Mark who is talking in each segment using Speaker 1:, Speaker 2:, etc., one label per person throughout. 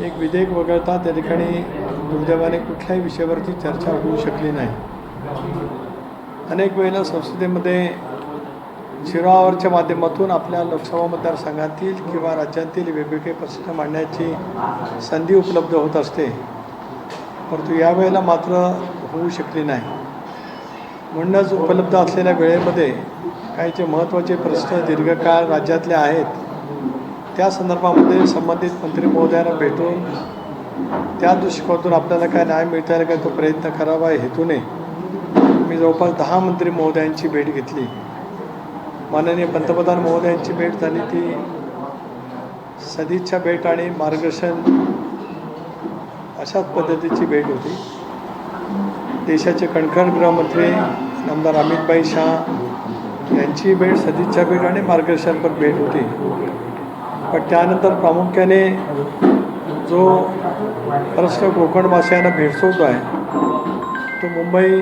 Speaker 1: एक विधेयक वगळता त्या ठिकाणी दुर्दैवाने कुठल्याही विषयावरती चर्चा होऊ शकली नाही. अनेक वेळेला संसदेमध्ये शिरावरच्या माध्यमातून आपल्या लोकसभा मतदारसंघातील किंवा राज्यातील वेगवेगळे प्रश्न मांडण्याची संधी उपलब्ध होत असते, परंतु यावेळेला मात्र होऊ शकली नाही. म्हणूनच उपलब्ध असलेल्या वेळेमध्ये काही जे महत्त्वाचे प्रश्न दीर्घकाळ राज्यातले आहेत त्या संदर्भामध्ये संबंधित मंत्री महोदयांना भेटून त्या दृष्टिकोनातून आपल्याला काय न्याय मिळता येईल का तो प्रयत्न करावा या हेतूने मी जवळपास 10 मंत्री महोदयांची भेट घेतली. माननीय पंतप्रधान महोदयांची भेट झाली, ती सदिच्छा भेट आणि मार्गदर्शन अशाच पद्धतीची भेट होती. देशाचे कणखर गृहमंत्री नामदार अमित शाह यांची भेट सदिच्छा भेट आणि मार्गदर्शनपर भेट होती. पण त्यानंतर प्रामुख्याने जो प्रश्न कोकणवासियांना भेडसावतो आहे तो मुंबई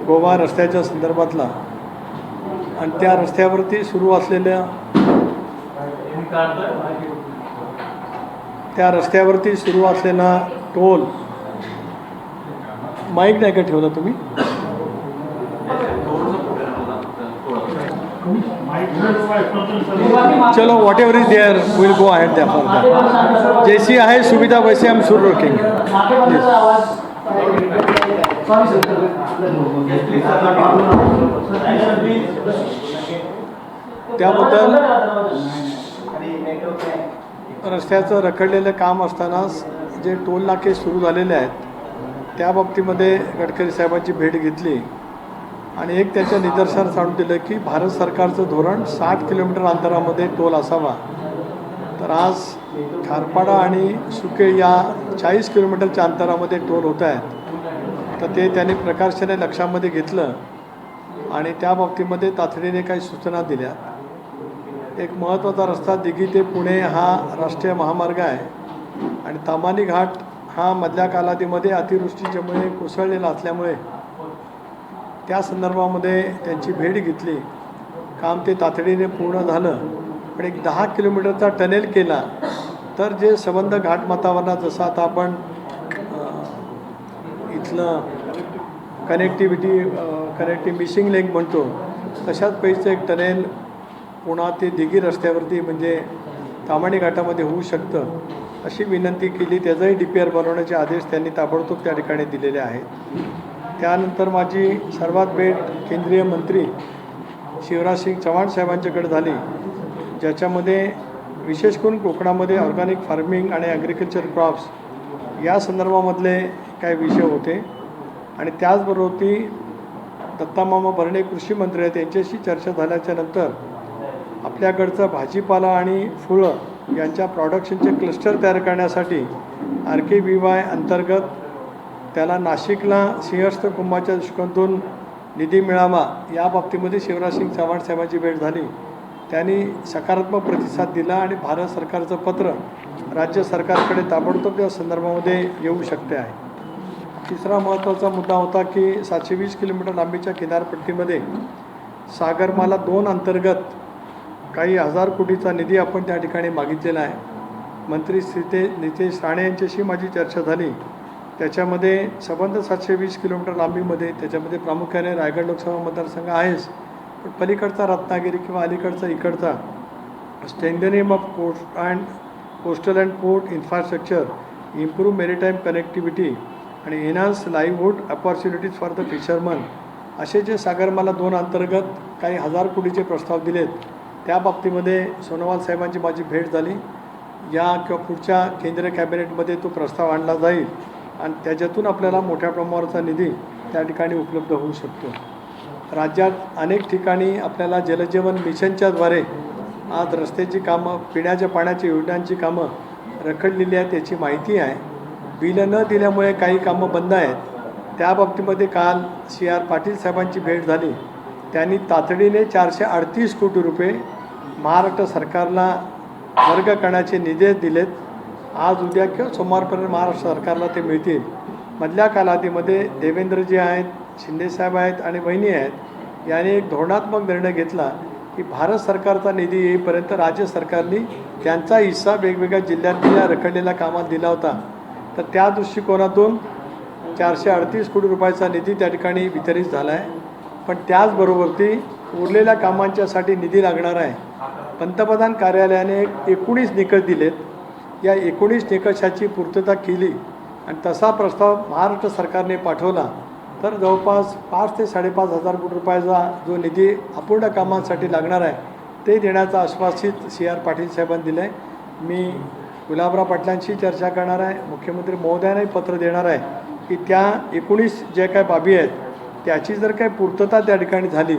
Speaker 1: गोवा रस्त्याच्या संदर्भातला आणि त्या रस्त्यावरती सुरू असलेल्या टोल माईक नाही का ठेवला तुम्ही? चलो whatever is there will go ahead द्या फॉर जैसी आहे सुविधा वैसे हम शुरू रखेंगे. त्याबद्दल रस्त्याचं रखडलेलं काम असतानाच जे टोल नाके सुरू झालेले आहेत त्या बाबतीमध्ये गडकरी साहेबांची भेट घेतली आणि एक त्याच्या निदर्शनास आणून दिलं की भारत सरकारचं धोरण 60 किलोमीटर अंतरामध्ये टोल असावा. तर आज खारपाडा आणि सुके या 40 किलोमीटरच्या अंतरामध्ये टोल होत आहेत. तर ते त्यांनी प्रकर्षाने लक्षामध्ये घेतलं आणि त्या बाबतीमध्ये तातडीने काही सूचना दिल्या. एक महत्त्वाचा रस्ता दिघी ते पुणे हा राष्ट्रीय महामार्ग आहे आणि ताम्हाणी घाट हा मधल्या कालावधीमध्ये अतिवृष्टीच्यामुळे कोसळलेला असल्यामुळे त्या संदर्भामध्ये त्यांची भेट घेतली. काम ते तातडीने पूर्ण झालं, पण एक 10 किलोमीटरचा टनेल केला तर जे संबंध घाट वातावरणात जसं आता आपण इथलं कनेक्टिव्हिटी मिसिंग लिंक म्हणतो तशाच पैसे एक टनेल पुन्हा ते दिघी रस्त्यावरती म्हणजे ताम्हाणी घाटामध्ये होऊ शकतं अशी विनंती केली. त्याचाही DPR बनवण्याचे आदेश त्यांनी ताबडतोब त्या ठिकाणी दिलेले आहेत. त्यानंतर माझी सर्वात भेट केंद्रीय मंत्री शिवराज सिंग चौहान साहेबांच्याकडे झाली, ज्याच्यामध्ये विशेष करून कोकणामध्ये ऑर्गॅनिक फार्मिंग आणि ॲग्रिकल्चर क्रॉप्स या संदर्भामधले काही विषय होते. आणि त्याचबरोबर ती दत्तामामा भरणे कृषी मंत्री आहेत, त्यांच्याशी चर्चा झाल्याच्यानंतर आपल्याकडचं भाजीपाला आणि फुलं यांच्या प्रोडक्शनचे क्लस्टर तयार करण्यासाठी RKVY अंतर्गत त्याला नाशिकला सिंहस्थ कुंभाच्या दृष्टिकोनातून निधी मिळावा या बाबतीमध्ये शिवराज सिंग चौहान साहेबांची भेट झाली. त्यांनी सकारात्मक प्रतिसाद दिला आणि भारत सरकारचं पत्र राज्य सरकारकडे ताबडतोब या संदर्भामध्ये येऊ शकते आहे. तिसरा महत्त्वाचा मुद्दा होता की 720 किलोमीटर लांबीच्या किनारपट्टीमध्ये सागरमाला 2 अंतर्गत काही हजार कोटीचा निधी आपण त्या ठिकाणी मागितलेला आहे. मंत्री नितेश राणे यांच्याशी माझी चर्चा झाली. त्याच्यामध्ये संबंध 720 किलोमीटर लांबीमध्ये त्याच्यामध्ये प्रामुख्याने रायगड लोकसभा मतदारसंघ आहेच, पण पलीकडचा रत्नागिरी किंवा अलीकडचा इकडचा strengthening of coastal and port infrastructure, improve maritime connectivity आणि enhance livelihood opportunities for the fisherman असे जे सागरमाला 2 अंतर्गत काही हजार कोटीचे प्रस्ताव दिलेत त्या बाबतीमध्ये सोनोवाल साहेबांची माझी भेट झाली. या किंवा पुढच्या केंद्रीय कॅबिनेटमध्ये तो प्रस्ताव आणला जाईल आणि त्याच्यातून आपल्याला मोठ्या प्रमाणावरचा निधी त्या ठिकाणी उपलब्ध होऊ शकतो. राज्यात अनेक ठिकाणी आपल्याला जलजीवन मिशनच्याद्वारे आज रस्त्याची कामं, पिण्याच्या पाण्याच्या योजनांची कामं रखडलेली आहेत याची माहिती आहे. बिलं न दिल्यामुळे काही कामं बंद आहेत. त्या बाबतीमध्ये काल CR पाटील साहेबांची भेट झाली. त्यांनी तातडीने 438 कोटी रुपये महाराष्ट्र सरकारला वर्ग करण्याचे निर्देश दिलेत. आज उद्या किंवा सोमवारपर्यंत महाराष्ट्र सरकारला ते मिळतील. मधल्या कालावधीमध्ये देवेंद्रजी आहेत, शिंदेसाहेब आहेत आणि वहिनी आहेत यांनी एक धोरणात्मक निर्णय घेतला की भारत सरकारचा निधी येईपर्यंत राज्य सरकारने त्यांचा हिस्सा वेगवेगळ्या जिल्ह्यातल्या रखडलेल्या कामात दिला होता. तर त्या दृष्टिकोनातून 438 कोटी रुपयाचा निधी त्या ठिकाणी वितरित झाला आहे. पण त्याचबरोबर उरलेल्या कामांच्यासाठी निधी लागणार आहे. पंतप्रधान कार्यालयाने 19 निकष दिलेत. या 19 निकषाची पूर्तता केली आणि तसा प्रस्ताव महाराष्ट्र सरकारने पाठवला तर जवळपास 5 ते 5.5 हजार कोटी रुपयाचा जो निधी अपूर्ण कामांसाठी लागणार आहे ते देण्याचं आश्वासित CR पाटील साहेबांनी दिलं आहे. मी गुलाबराव पाटलांशी चर्चा करणार आहे. मुख्यमंत्री महोदयांनाही पत्र देणार आहे की त्या 19 जे काय बाबी आहेत त्याची जर काही पूर्तता त्या ठिकाणी झाली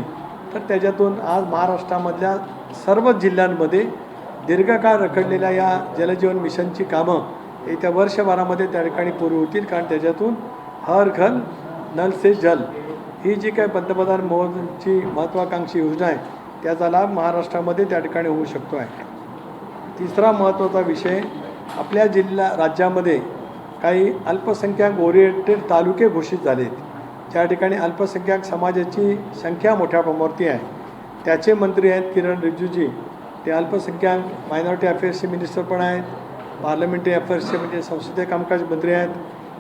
Speaker 1: तर त्याच्यातून आज महाराष्ट्रामधल्या सर्व जिल्ह्यांमध्ये दीर्घकाळ रखडलेल्या या जलजीवन मिशनची कामं येत्या वर्षभरामध्ये त्या ठिकाणी पूर्ण होतील. कारण त्याच्यातून हर घर नल से जल ही जी काही पंतप्रधान मोदींची महत्त्वाकांक्षी योजना आहे त्याचा लाभ महाराष्ट्रामध्ये त्या ठिकाणी होऊ शकतो आहे. तिसरा महत्त्वाचा विषय आपल्या राज्यामध्ये काही अल्पसंख्याक ओरिएंटेड तालुके घोषित झाले आहेत. ज्या ठिकाणी अल्पसंख्याक समाजाची संख्या मोठ्या प्रमाणावरती आहे. त्याचे मंत्री आहेत किरण रिजिजूजी. ते अल्पसंख्याक मायनॉरिटी अफेअर्सचे मिनिस्टर पण आहेत. पार्लमेंटरी अफेअर्सचे म्हणजे संसदीय कामकाज मंत्री आहेत.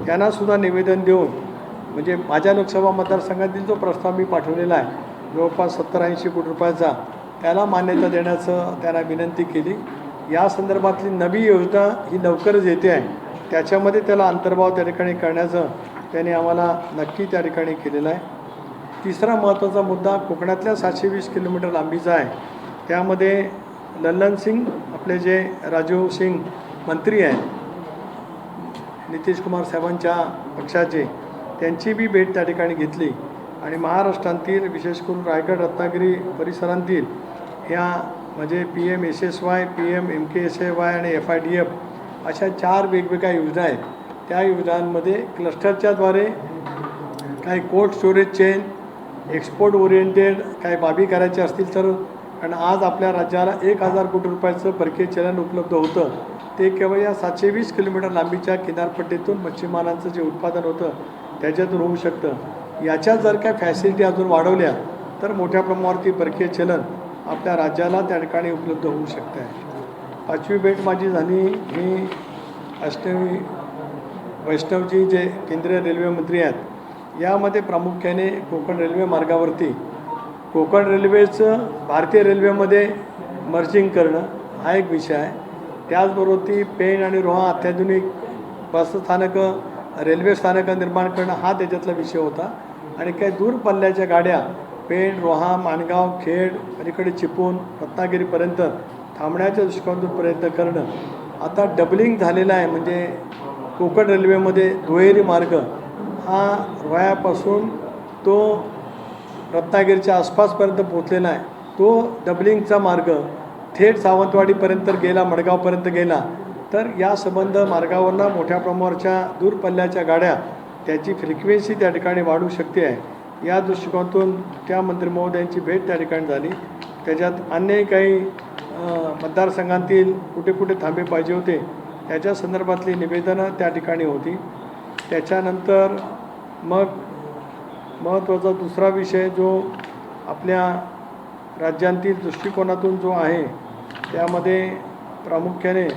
Speaker 1: त्यांनासुद्धा निवेदन देऊन म्हणजे माझ्या लोकसभा मतदारसंघातील जो प्रस्ताव मी पाठवलेला आहे जवळपास 70-80 कोटी रुपयाचा त्याला मान्यता देण्याचं त्यांना विनंती केली. या संदर्भातली नवी योजना ही लवकरच येते आहे. त्याच्यामध्ये त्याला अंतर्भाव त्या ठिकाणी करण्याचं त्यांनी आम्हाला नक्की त्या ठिकाणी केलेलं आहे. तिसरा महत्त्वाचा मुद्दा कोकणातल्या 720 किलोमीटर लांबीचा आहे. त्यामध्ये लल्लन सिंग आपले जे राजीव सिंग मंत्री आहेत नितीश कुमार साहेबांच्या पक्षाचे त्यांची बी भेट त्या ठिकाणी घेतली आणि महाराष्ट्रातील विशेष करून रायगड रत्नागिरी परिसरांतील ह्या म्हणजे PMSSY, PMMKSY आणि FIDF अशा 4 वेगवेगळ्या योजना आहेत. त्या योजनांमध्ये क्लस्टरच्याद्वारे काही cold storage chain export oriented काही बाबी करायच्या असतील तर आणि आज आपल्या राज्याला 1000 कोटी रुपयाचं परकीय चलन उपलब्ध होतं ते केवळ या 720 किलोमीटर लांबीच्या किनारपट्टीतून मच्छीमारांचं जे उत्पादन होतं त्याच्यातून होऊ शकतं. याच्या जर काय फॅसिलिटी अजून वाढवल्या तर मोठ्या प्रमाणावरती परकीय चलन आपल्या राज्याला त्या ठिकाणी उपलब्ध होऊ शकते आहे. 5वी भेट माझी झाली मी वैष्णवजी जे केंद्रीय रेल्वे मंत्री आहेत यामध्ये प्रामुख्याने कोकण रेल्वे मार्गावरती कोकण रेल्वेचं भारतीय रेल्वेमध्ये मर्जिंग करणं हा एक विषय आहे. त्याचबरोबर ती पेण आणि रोहा अत्याधुनिक बसस्थानकं रेल्वे स्थानकं निर्माण करणं हा त्याच्यातला विषय होता. आणि काही दूर पल्ल्याच्या गाड्या पेण रोहा माणगाव खेड अलीकडे चिपळूण रत्नागिरीपर्यंत थांबण्याच्या दृष्टिकोनातून प्रयत्न करणं आता डबलिंग झालेलं आहे. म्हणजे कोकण रेल्वेमध्ये दुहेरी मार्ग हा रोह्यापासून तो रत्नागिरीच्या आसपासपर्यंत पोचलेला आहे. तो डबलिंगचा मार्ग थेट सावंतवाडीपर्यंत गेला मडगावपर्यंत गेला तर या संबंध मार्गावरनं मोठ्या प्रमाणावरच्या दूर पल्ल्याच्या गाड्या त्याची फ्रिक्वेन्सी त्या ठिकाणी वाढू शकते आहे. या दृष्टिकोनातून त्या मंत्री महोदयांची भेट त्या ठिकाणी झाली. त्याच्यात अन्य काही मतदारसंघांतील कुठे कुठे थांबे पाहिजे होते त्याच्या संदर्भातली निवेदनं त्या ठिकाणी होती. त्याच्यानंतर मग महत्त्वाचा दुसरा विषय जो आपल्या राज्यांतील दृष्टिकोनातून जो आहे त्यामध्ये प्रामुख्याने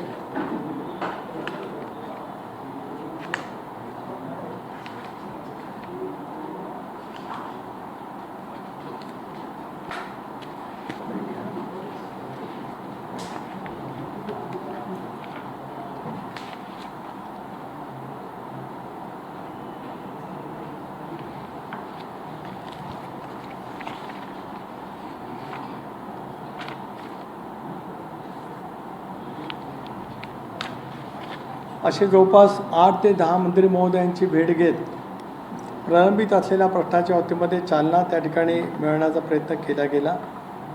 Speaker 1: असे जवळपास 8 ते 10 मंत्री महोदयांची भेट घेत प्रलंबित असलेल्या प्रश्नाच्या बाबतीमध्ये चालना त्या ठिकाणी मिळवण्याचा प्रयत्न केला गेला.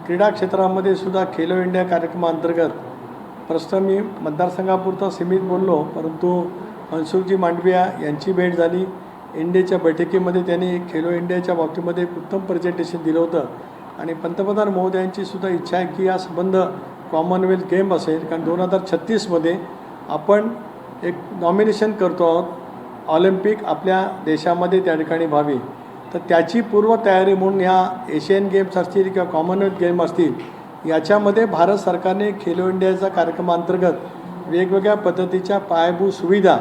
Speaker 1: क्रीडा क्षेत्रामध्ये सुद्धा खेलो इंडिया कार्यक्रमाअंतर्गत प्रश्न मी मतदारसंघापुरता सीमित बोललो परंतु मनसुखजी मांडविया यांची भेट झाली. इंडियाच्या बैठकीमध्ये त्यांनी खेलो इंडियाच्या बाबतीमध्ये एक उत्तम प्रेझेंटेशन दिलं होतं आणि पंतप्रधान महोदयांची सुद्धा इच्छा आहे की या संबंध कॉमनवेल्थ गेम असेल कारण 2036मध्ये आपण एक नॉमिनेशन करतो आहोत ऑलिम्पिक आपल्या देशामध्ये त्या ठिकाणी व्हावी. तर त्याची पूर्वतयारी म्हणून ह्या एशियन गेम्स असतील किंवा कॉमनवेल्थ गेम असतील याच्यामध्ये भारत सरकारने खेलो इंडियाच्या कार्यक्रमांतर्गत वेगवेगळ्या पद्धतीच्या पायाभूत सुविधा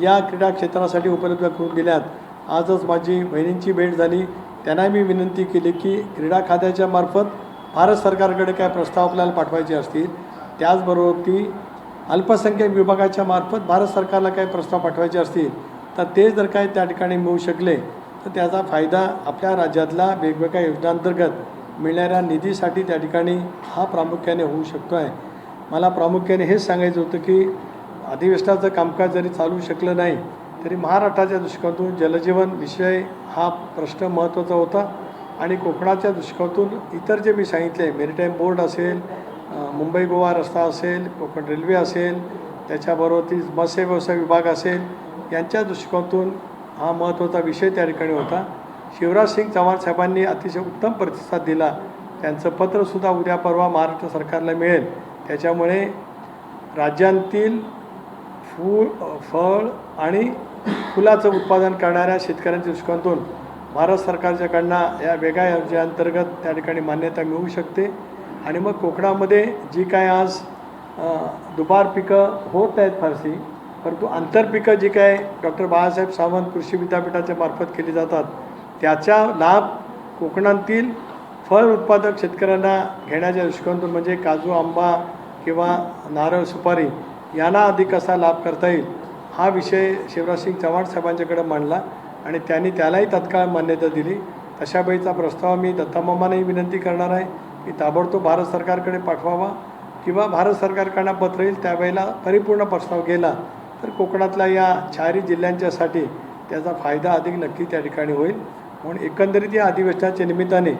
Speaker 1: या क्रीडा क्षेत्रासाठी उपलब्ध करून दिल्यात. आजच माझी बहिणींची भेट झाली. त्यांना मी विनंती केली की क्रीडा खात्याच्या मार्फत भारत सरकारकडे काय प्रस्ताव आपल्याला पाठवायचे असतील, त्याचबरोबर ती अल्पसंख्याक विभागाच्या मार्फत भारत सरकारला काही प्रस्ताव पाठवायचे असतील तर ते जर काय त्या ठिकाणी मिळू शकले तर त्याचा फायदा आपल्या राज्यातला वेगवेगळ्या योजनांतर्गत मिळणाऱ्या निधीसाठी त्या ठिकाणी हा प्रामुख्याने होऊ शकतो आहे. मला प्रामुख्याने हेच सांगायचं होतं की अधिवेशनाचं कामकाज जरी चालू शकलं नाही तरी महाराष्ट्राच्या दृष्टिकोनातून जलजीवन विषय हा प्रश्न महत्त्वाचा होता आणि कोकणाच्या दृष्टिकोनातून इतर जे मी सांगितले मेरीटाईम बोर्ड असेल, मुंबई गोवा रस्ता असेल, कोकण रेल्वे असेल, त्याच्याबरोबर ती मत्स्य व्यवसाय विभाग असेल, यांच्या दृष्टिकोनातून हा महत्त्वाचा विषय त्या ठिकाणी होता. शिवराजसिंग चव्हाण साहेबांनी अतिशय उत्तम प्रतिसाद दिला. त्यांचं पत्रसुद्धा उद्या परवा महाराष्ट्र सरकारला मिळेल. त्याच्यामुळे राज्यांतील फळ आणि फुलाचं उत्पादन करणाऱ्या शेतकऱ्यांच्या दृष्टिकोनातून भारत सरकारच्याकडनं या वेगळ्या योजनेअंतर्गत त्या ठिकाणी मान्यता मिळू शकते आणि मग कोकणामध्ये जी काय आज दुबार पिकं होत आहेत फारशी, परंतु आंतरपिकं जी काय डॉक्टर बाळासाहेब सावंत कृषी विद्यापीठाच्या मार्फत केली जातात त्याचा लाभ कोकणातील फळ उत्पादक शेतकऱ्यांना घेण्याच्या दृष्टिकोनातून म्हणजे काजू, आंबा किंवा नारळ, सुपारी यांना अधिक कसा लाभ करता येईल हा विषय शिवराजसिंग चव्हाण साहेबांच्याकडे मांडला आणि त्यांनी त्यालाही तत्काळ मान्यता दिली. तशावेळीचा प्रस्ताव मी दत्तामामांनाही विनंती करणार आहे की ताबडतोब भारत सरकारकडे पाठवावा किंवा भारत सरकारकडनं पत्र येईल त्यावेळेला परिपूर्ण प्रस्ताव गेला तर कोकणातल्या या चारही जिल्ह्यांच्यासाठी त्याचा फायदा अधिक नक्की त्या ठिकाणी होईल. म्हणून एकंदरीत या अधिवेशनाच्या निमित्ताने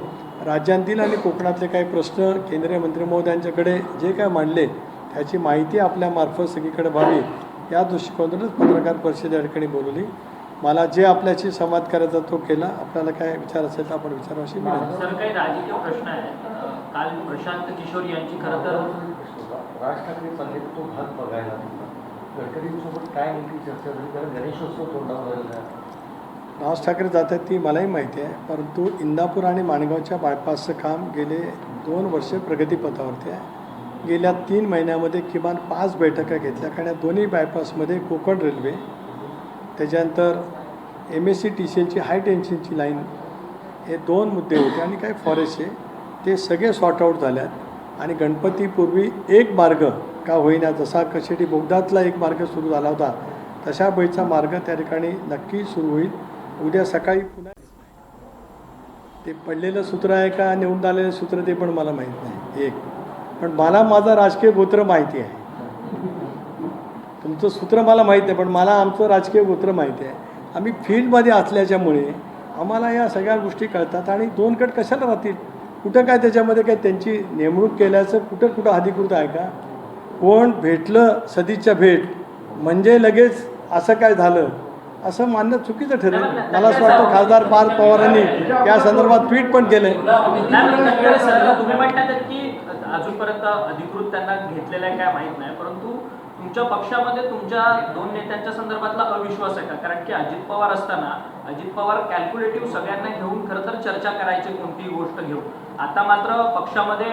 Speaker 1: राज्यांतील आणि कोकणातले काही प्रश्न केंद्रीय मंत्री महोदयांच्याकडे जे काय मांडले त्याची माहिती आपल्यामार्फत सगळीकडे व्हावी या दृष्टिकोनातूनच पत्रकार परिषद या ठिकाणी बोलवली. मला जे आपल्याशी संवाद करायचा तो केला. आपल्याला काय विचार असेल तर आपण विचाराशी मिळेल.
Speaker 2: सर, काही राजकीय प्रश्न आहे. काल प्रशांत किशोर यांची खरं तर
Speaker 3: राज ठाकरेचा तो भाग बघायला गडकरींसोबत काय नेमकी चर्चा झाली, कारण गणेशोत्सव तोंडावर आलेला आहे.
Speaker 1: राज ठाकरे जातात ती मलाही माहिती आहे, परंतु इंदापूर आणि माणगावच्या बायपासचं काम गेले 2 वर्ष प्रगतीपथावरती आहे. गेल्या 3 महिन्यामध्ये किमान 5 बैठका घेतल्या, कारण या दोन्ही बायपासमध्ये कोकण रेल्वे, त्याच्यानंतर MSC-TCLची हाय टेन्शनची लाईन, हे 2 मुद्दे होते आणि काही फॉरेस्टचे ते सगळे सॉर्ट आऊट झाल्यात आणि गणपतीपूर्वी एक मार्ग का होईना, जसा कशेटी बोगदातला एक मार्ग सुरू झाला होता तशा बैचा मार्ग त्या ठिकाणी नक्की सुरू होईल. उद्या सकाळी पुन्हा ते पडलेलं सूत्र आहे का नेऊन आलेलं सूत्र ते पण मला माहीत नाही. पण मला माझं राजकीय गोत्र माहिती आहे. तुमचं सूत्र मला माहीत नाही पण मला आमचं राजकीय गोत्र माहिती आहे. आम्ही फील्डमध्ये असल्याच्यामुळे आम्हाला या सगळ्या गोष्टी कळतात आणि 2 गट कशाला राहतील. कुठं काय त्याच्यामध्ये काय त्यांची नेमणूक केल्याचं कुठं अधिकृत आहे का. कोण भेटलं सदिच्छा भेट म्हणजे लगेच असं काय झालं असं मानणं चुकीचं ठरेल. मला असं वाटतं खासदार पार्थ पवारांनी या संदर्भात ट्विट पण केलं आहे.
Speaker 2: तुम्ही म्हणतात की अजूनपर्यंत अधिकृत त्यांना घेतलेलं आहे काय माहीत नाही, परंतु तुमच्या पक्षामध्ये तुमच्या 2 नेत्यांच्या संदर्भातला अविश्वास आहे का? कारण की अजित पवार असताना अजित पवार कॅल्क्युलेटिव्ह सगळ्यांना घेऊन खरं तर चर्चा करायची कोणतीही गोष्ट घेऊन. आता मात्र पक्षामध्ये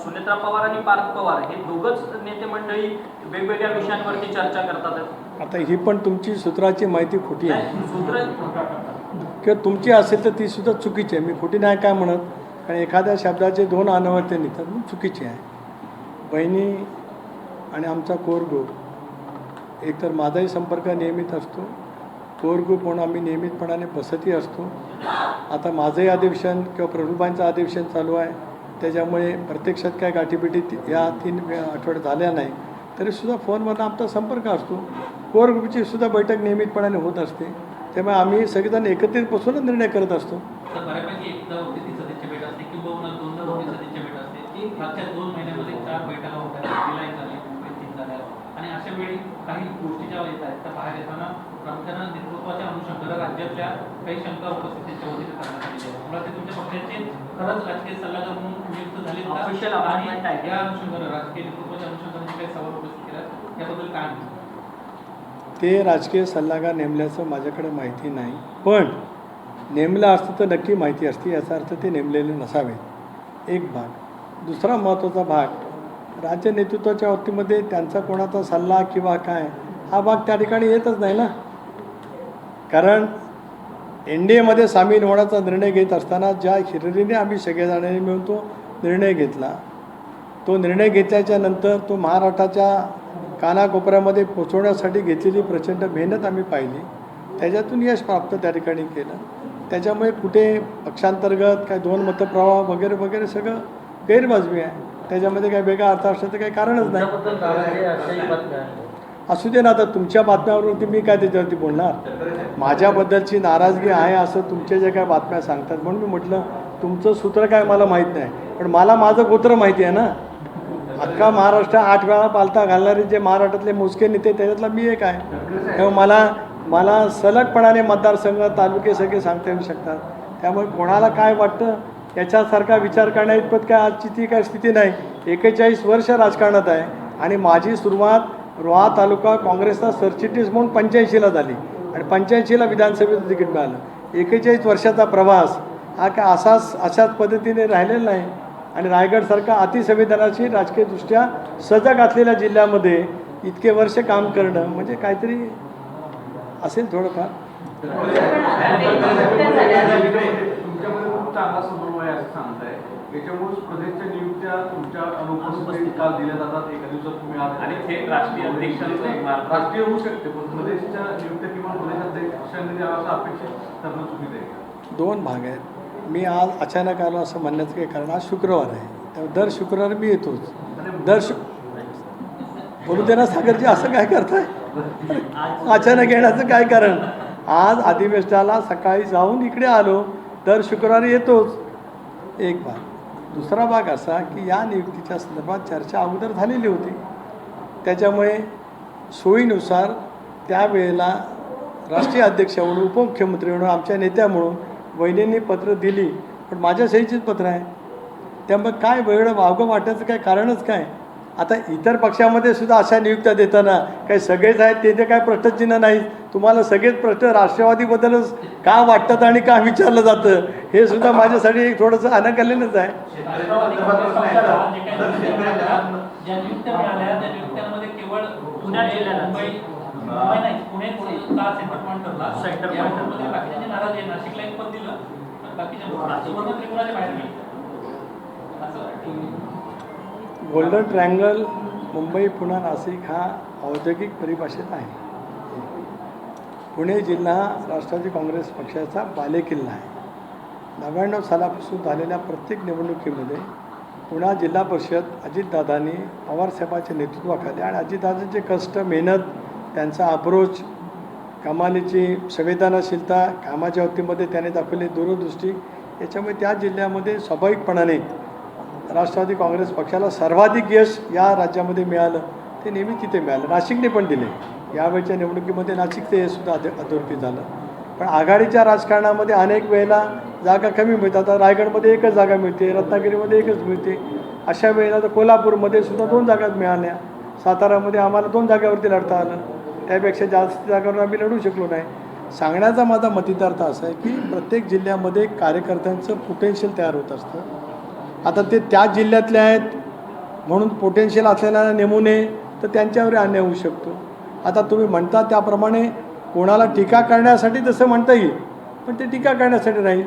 Speaker 2: सुनेत्रा पवार आणि पार्थ पवार हे दोघंच नेते मंडळी वेगवेगळ्या विषयांवरती चर्चा करतात.
Speaker 1: आता ही पण तुमची सूत्राची माहिती खोटी आहे
Speaker 2: सूत्र
Speaker 1: किंवा तुमची असेल तर ती सुद्धा चुकीची आहे. मी खोटी नाही काय म्हणत, कारण एखाद्या शब्दाचे 2 अनवरते निघतात म्हणून चुकीची आहे. बहिणी आणि आमचा कोर ग्रुप एकतर माझाही संपर्क नियमित असतो, कोर ग्रुप म्हणून आम्ही नियमितपणाने बसतही असतो. आता माझंही अधिवेशन किंवा प्रभुबांचं अधिवेशन चालू आहे, त्याच्यामुळे प्रत्यक्षात काय गाठीभेटी या 3 आठवडे झाल्या नाही तरीसुद्धा फोनवरनं आमचा संपर्क असतो. कोर ग्रुपची सुद्धा बैठक नियमितपणाने होत असते. त्यामुळे आम्ही सगळेजण एकत्रित बसूनच निर्णय करत असतो.
Speaker 4: बऱ्यापैकी एकदा होती ती सदिच्छा भेट असते किंवा 2दा होती सदिच्छा भेट असते. ती मागच्या 2 महिन्यामध्ये 4 बैठका होत्या, जुलै झाली, मुंबईत 3 झाल्या आणि अशा वेळी काही गोष्टी ज्या येत आहेत त्या बाहेर येताना प्रामुख्यानं नेतृत्वाच्या अनुषंगानं राज्यातल्या काही शंका उपस्थितीच्या वतीने करण्यात आलेल्या आहेत. मला ते तुमच्या पक्षाचे खरंच राजकीय सल्लागार म्हणून नियुक्त झाले आणि या अनुषंगानं राजकीय नेतृत्वाच्या अनुषंगाने जे काही सवाल उपस्थित केला याबद्दल काय म्हणतो?
Speaker 1: ते राजकीय सल्लागार नेमल्याचं माझ्याकडे माहिती नाही, पण नेमलं असतं तर नक्की माहिती असते. याचा अर्थ ते नेमलेले नसावे एक भाग. दुसरा महत्त्वाचा भाग राज्य नेतृत्वाच्या बाबतीमध्ये त्यांचा कोणाचा सल्ला किंवा काय हा भाग त्या ठिकाणी येतच नाही ना. कारण NDAमध्ये सामील होण्याचा निर्णय घेत असताना ज्या हिरिरीने आम्ही सगळेजणांनी मिळून तो निर्णय घेतला, तो निर्णय घेतल्याच्या नंतर तो महाराष्ट्राच्या कानाकोपऱ्यामध्ये पोचवण्यासाठी घेतलेली प्रचंड मेहनत आम्ही पाहिली, त्याच्यातून यश प्राप्त त्या ठिकाणी केलं. त्याच्यामुळे कुठे पक्षांतर्गत काय 2 मतप्रवाह वगैरे वगैरे सगळं गैरवाजवी आहे. त्याच्यामध्ये काही वेगळा अर्थ असण्याचं काही कारणच नाही.
Speaker 3: तुमच्याबद्दल नाराजी आहे अशाही बातम्या आहेत.
Speaker 1: असू दे ना, आता तुमच्या बातम्यावरती मी काय त्याच्यावरती बोलणार. माझ्याबद्दलची नाराजगी आहे असं तुमच्या ज्या काय बातम्या सांगतात, म्हणून मी म्हटलं तुमचं सूत्र काय मला माहीत नाही, पण मला माझं गोत्र माहिती आहे ना. अख्खा महाराष्ट्र 8 वेळा पालथा घालणारे जे महाराष्ट्रातले मोजके नेते त्याच्यातला मी एक आहे. तेव्हा मला सलगपणाने मतदारसंघ तालुके सगळे सांगता येऊ शकतात. त्यामुळे कोणाला काय वाटतं याच्यासारखा विचार करण्याइतपत काय आजची ती काय स्थिती नाही. 41 वर्ष राजकारणात आहे आणि माझी सुरुवात रोहा तालुका काँग्रेसचा सरचिटणीस म्हणून 85ला झाली आणि 85ला विधानसभेचं तिकीट मिळालं. 41 वर्षाचा प्रवास हा काय अशाच पद्धतीने राहिलेला नाही. आणि रायगडसारखा अतिसंवेदनशील राजकीयदृष्ट्या सजग असलेल्या जिल्ह्यामध्ये इतके वर्ष काम करणं म्हणजे काहीतरी असेल थोडंफार.
Speaker 5: तुमच्यामध्ये खूप चांगला समन्वय असं सांगताय. त्याच्यामुळे प्रदेशच्या नियुक्त्या तुमच्या अनुपस्थितीत काल दिल्या जातात. एका दिवसात तुम्ही
Speaker 2: आणि थेट राष्ट्रीय अध्यक्षांचं
Speaker 5: राष्ट्रीय होऊ शकते, पण प्रदेशच्या नियुक्त्या किंवा प्रदेशाध्यक्षांनी द्यावं असं अपेक्षित करणं चुकीचं आहे.
Speaker 1: 2 भाग आहेत. मी आज अचानक आलो असं म्हणण्याचं काही कारण, आज शुक्रवार आहे, त्यामुळे दर शुक्रवारी मी येतोच. बोलू दे ना सागरजी, असं काय करताय? अचानक येण्याचं काय कारण? आज अधिवेशनाला सकाळी जाऊन इकडे आलो, दर शुक्रवारी येतोच. एक भाग. दुसरा भाग असा की या नियुक्तीच्या संदर्भात चर्चा अगोदर झालेली होती. त्याच्यामुळे सोयीनुसार त्यावेळेला राष्ट्रीय अध्यक्ष म्हणून, उपमुख्यमंत्री म्हणून, आमच्या नेत्या म्हणून वहिनींनी पत्र दिली, पण माझ्या सहीचीच पत्र आहे. त्यामुळे काय वेगळं वावगं वाटायचं काय कारणच काय? आता इतर पक्षामध्ये सुद्धा अशा नियुक्त्या देताना काही सगळेच आहेत ते काय प्रश्नचिन्ह नाही. तुम्हाला सगळेच प्रश्न राष्ट्रवादीबद्दलच का वाटतात आणि का विचारलं जातं हे सुद्धा माझ्यासाठी थोडंसं अनाकलनीच आहे.
Speaker 4: ज्या नियुक्त्या मिळाल्या त्या नियुक्त्यांमध्ये केवळ
Speaker 2: पुणे जिल्ह्याला
Speaker 4: मुंबई नाही, पुणे सेंटर पॉईंट ठरला.
Speaker 2: सेंटर
Speaker 4: यामध्ये बाकीच्यांची नाराजी आहे. नाशिकला एक पद दिलं पण बाकीच्या सुवर्ण त्रिपुराच्या बाहेर गेले. असं
Speaker 1: गोल्डन ट्रायंगल मुंबई पुणे नाशिक हा औद्योगिक परिभाषेत आहे. पुणे जिल्हा राष्ट्रवादी काँग्रेस पक्षाचा बालेकिल्ला आहे. 99 सालापासून झालेल्या प्रत्येक निवडणुकीमध्ये पुणे जिल्हा परिषद अजितदादांनी पवारसाहेबांच्या नेतृत्वाखाली आणि अजितदादांचे कष्ट, मेहनत, त्यांचा अप्रोच, कमालीची संवेदनशीलता, कामाच्या बाबतीमध्ये त्याने दाखवली दूरदृष्टी, याच्यामुळे त्या जिल्ह्यामध्ये स्वाभाविकपणाने राष्ट्रवादी काँग्रेस पक्षाला सर्वाधिक यश या राज्यामध्ये मिळालं. ते नेहमी तिथे मिळालं. नाशिकने पण दिले. यावेळच्या निवडणुकीमध्ये नाशिकचं हे सुद्धा अधोरेखित झालं. पण आघाडीच्या राजकारणामध्ये अनेक वेळेला जागा कमी मिळतात. आता रायगडमध्ये एकच जागा मिळते, रत्नागिरीमध्ये एकच मिळते. अशा वेळेला तर कोल्हापूरमध्ये सुद्धा 2 जागा मिळाल्या. सातारामध्ये आम्हाला 2 जागावरती लढता आलं. त्यापेक्षा जास्त जागावर आम्ही लढू शकलो नाही. सांगण्याचा माझा मतितार्थ असा आहे की प्रत्येक जिल्ह्यामध्ये कार्यकर्त्यांचं पोटेन्शियल तयार होत असतं. आता ते त्या जिल्ह्यातले आहेत म्हणून पोटेन्शियल असलेल्या नमुने तर त्यांच्यावर अन्याय होऊ शकतो. आता तुम्ही म्हणता त्याप्रमाणे कोणाला टीका करण्यासाठी तसं म्हणता येईल, पण ते टीका करण्यासाठी नाही,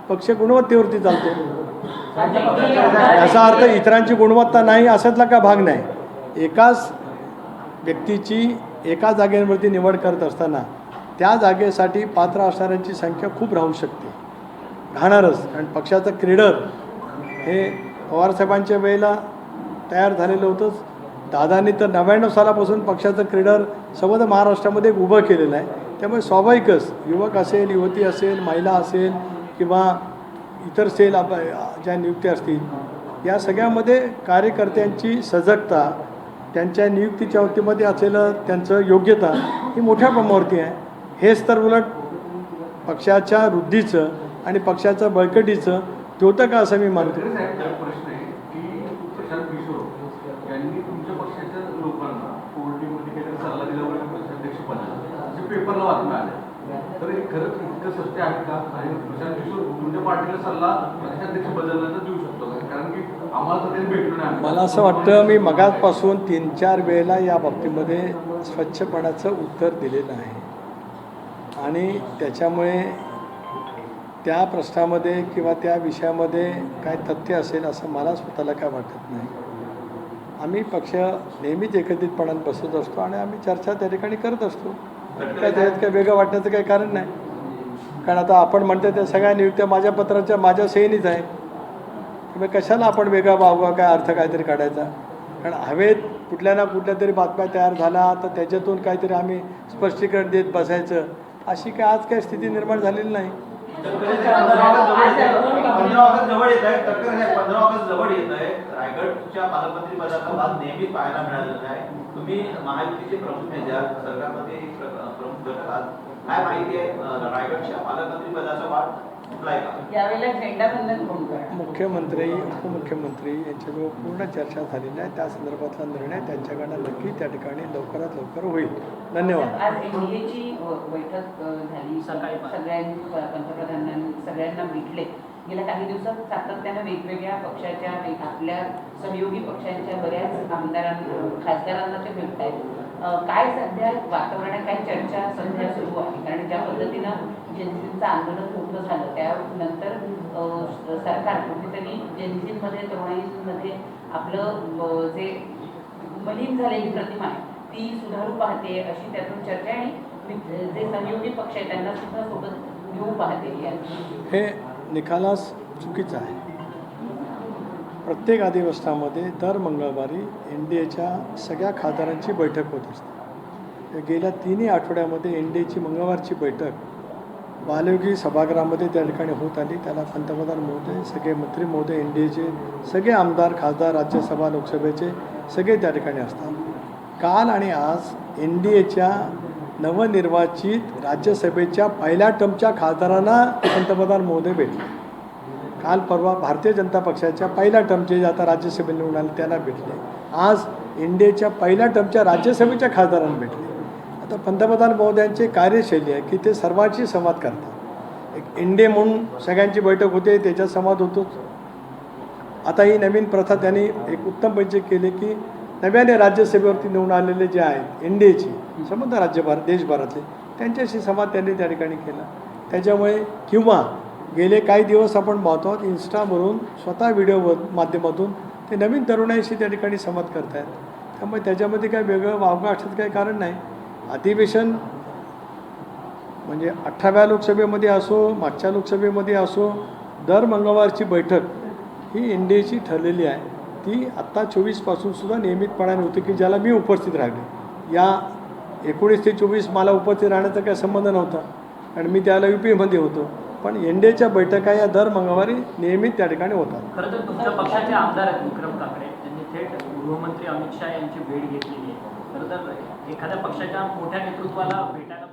Speaker 1: पक्ष गुणवत्तेवरती चालतो. याचा अर्थ इतरांची गुणवत्ता नाही अशातला का भाग नाही. एकाच व्यक्तीची एका जागेवरती निवड करत असताना त्या जागेसाठी पात्र असणाऱ्यांची संख्या खूप राहू शकते, राहणारच. कारण पक्षाचं क्रीडर हे पवारसाहेबांच्या वेळेला तयार झालेलं होतंच. दादांनी तर 99 सालापासून पक्षाचं क्रीडर सर्व महाराष्ट्रामध्ये उभं केलेलं आहे. त्यामुळे स्वाभाविकच युवक असेल, युवती असेल, महिला असेल किंवा इतर सेल ज्या नियुक्त्या असतील, या सगळ्यामध्ये कार्यकर्त्यांची सजगता, त्यांच्या नियुक्तीच्या बाबतीमध्ये असलेलं त्यांचं योग्यता ही मोठ्या प्रमाणावरती आहे. हेच तर उलट पक्षाच्या वृद्धीचं आणि पक्षाच्या बळकटीचं होतं का असं मी मानतो.
Speaker 5: प्रश्न आहे की प्रशांत किशोर यांनी तुमच्या पक्षाच्या लोकांना कोर्टीमध्ये काहीतरी सल्ला दिल्यावर पक्षाध्यक्षपदाला जे पेपरला बातम्या आल्या, तर हे खरंच इतकं सत्य आहे का? आणि प्रशांत किशोर तुमच्या पार्टीला सल्ला पक्षाध्यक्ष बदलण्याचा देऊ शकतो? शकतो का? कारण की आम्हाला तर त्यांनी भेटलो नाही.
Speaker 1: मला असं वाटतं मी मगाचपासून 3-4 वेळेला या बाबतीमध्ये स्वच्छपणाचं उत्तर दिलेलं आहे आणि त्याच्यामुळे त्या प्रश्नामध्ये किंवा त्या विषयामध्ये काय तथ्य असेल असं मला स्वतःला काय वाटत नाही. आम्ही पक्ष नेहमीच एकत्रितपणाने बसत असतो आणि आम्ही चर्चा त्या ठिकाणी करत असतो. काय त्याच्यात काय वेगळं वाटण्याचं काही कारण नाही. कारण आता आपण म्हणतो त्या सगळ्या नियुक्त्या माझ्या पत्राच्या माझ्या सहीनीच आहे. मग कशाला आपण वेगळा वावगा काय अर्थ काहीतरी काढायचा. कारण हवेत कुठल्या ना कुठल्या तरी बातम्या तयार झाला तर त्याच्यातून काहीतरी आम्ही स्पष्टीकरण देत बसायचं अशी काय आज काय स्थिती निर्माण झालेली नाही.
Speaker 6: 15 ऑगस्ट जवळ येत आहे. 15 ऑगस्ट जवळ येत आहे. रायगडच्या पालकमंत्री पदाचा वाद नेहमीच पाहायला मिळालेला आहे. तुम्ही महायुतीचे प्रमुख नेते आहात, सरकारमध्ये प्रमुख घटक आहात. काय माहिती आहे रायगडच्या पालकमंत्री पदाचा वाद कुठलाय का?
Speaker 7: यावेळेला झेंडावंदन कोण करणार?
Speaker 1: मुख्यमंत्री उपमुख्यमंत्री यांच्याजवळ पूर्ण चर्चा झालेली आहे. त्या संदर्भातला निर्णय त्यांच्याकडनं नक्की त्या ठिकाणी लवकरात लवकर होईल. धन्यवाद.
Speaker 7: आज एनडीएची बैठक झाली.
Speaker 2: सकाळी
Speaker 7: सगळ्यांनी पंतप्रधानांनी सगळ्यांना भेटले. गेल्या काही दिवसात सातत्यानं वेगवेगळ्या पक्षाच्या आपल्या सहयोगी पक्षांच्या बऱ्याच खासदारांना ते भेटत आहेत. काय सध्या वातावरण आहे, काय चर्चा सध्या सुरू आहे? कारण ज्या पद्धतीनं जनतेचं आंदोलन मोठं झालं त्यानंतर सरकार कुठेतरी जनतेमध्ये तरुणाईमध्ये आपलं जे मलिन झालेली प्रतिमा आहे ती सुधारू पाहते अशी त्यातून चर्चा आहे. आणि जे सहयोगी पक्ष आहे त्यांना सुद्धा सोबत घेऊ पाहते.
Speaker 1: हे निकालास चुकीचं आहे. प्रत्येक अधिवेशनामध्ये दर मंगळवारी NDAच्या सगळ्या खासदारांची बैठक होत असते. गेल्या 3 आठवड्यामध्ये NDAची मंगळवारची बैठक महायोगी सभागृहामध्ये त्या ठिकाणी होत आली. त्याला पंतप्रधान महोदय, सगळे मंत्री महोदय, NDAचे सगळे आमदार खासदार, राज्यसभा लोकसभेचे सगळे त्या ठिकाणी असतात. काल आणि आज NDAच्या नवनिर्वाचित राज्यसभेच्या पहिल्या टर्मच्या खासदारांना पंतप्रधान महोदय भेटले. काल परवा भारतीय जनता पक्षाच्या पहिल्या टर्मचे जे आता राज्यसभेत निवडून आले त्यांना भेटले. आज NDAच्या पहिल्या टर्मच्या राज्यसभेच्या खासदारांना भेटले. आता पंतप्रधान महोदयांची कार्यशैली आहे की ते सर्वांशी संवाद करतात. एक NDA म्हणून सगळ्यांची बैठक होते, त्याच्यात संवाद होतोच. आता ही नवीन प्रथा त्यांनी एक उत्तम पैकी केली की नव्याने राज्यसभेवरती निवडून आलेले जे आहेत NDAची संबंध देशभरातले त्यांच्याशी संवाद त्यांनी त्या ठिकाणी केला. त्याच्यामुळे किंवा गेले काही दिवस आपण पाहतो इन्स्टावरून स्वतः व्हिडिओ माध्यमातून ते नवीन तरुणाईशी त्या ठिकाणी संवाद करत आहेत. त्यामुळे त्याच्यामध्ये काही वेगळं वावगा असण्याचं काही कारण नाही. अधिवेशन म्हणजे 18व्या लोकसभेमध्ये असो मागच्या लोकसभेमध्ये असो दर मंगळवारची बैठक ही NDAची ठरलेली आहे. ती आत्ता 24पासून सुद्धा नियमितपणाने होती की ज्याला मी उपस्थित राहिले. या 19 ते 24 मला उपस्थित राहण्याचा काही संबंध नव्हता आणि मी त्याला UPमध्ये होतो. पण NDAच्या बैठका या दर मंगळवारी नियमित त्या ठिकाणी होतात.
Speaker 2: खरं तर तुमच्या पक्षाचे आमदार आहेत विक्रम काकडे, त्यांनी थेट गृहमंत्री अमित शहा यांची भेट घेतलेली आहे. खरं तर एखाद्या पक्षाच्या मोठ्या नेतृत्वाला भेटायला